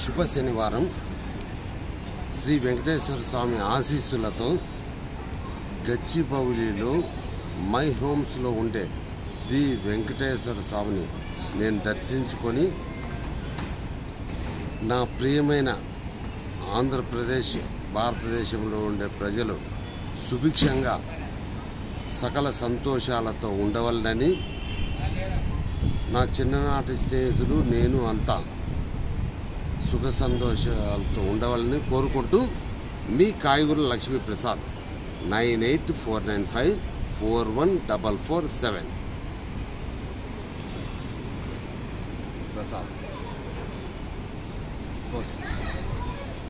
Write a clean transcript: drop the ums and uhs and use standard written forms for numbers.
శుభ శనివారం శ్రీ వెంకటేశ్వర స్వామి ఆశీస్సులతో గచ్చిబౌలిలో మై హోమ్స్లో ఉండే శ్రీ వెంకటేశ్వర స్వామిని నేను దర్శించుకొని నా ప్రియమైన ఆంధ్రప్రదేశ్ భారతదేశంలో ఉండే ప్రజలు సుభిక్షంగా సకల సంతోషాలతో ఉండవలనని నా చిన్ననాటి స్నేహితులు నేను అంతా సుఖ సంతోషాలతో ఉండవాలని కోరుకుంటూ మీ కాయగూర లక్ష్మీ ప్రసాద్ 9849541447 ప్రసాద్. ఓకే.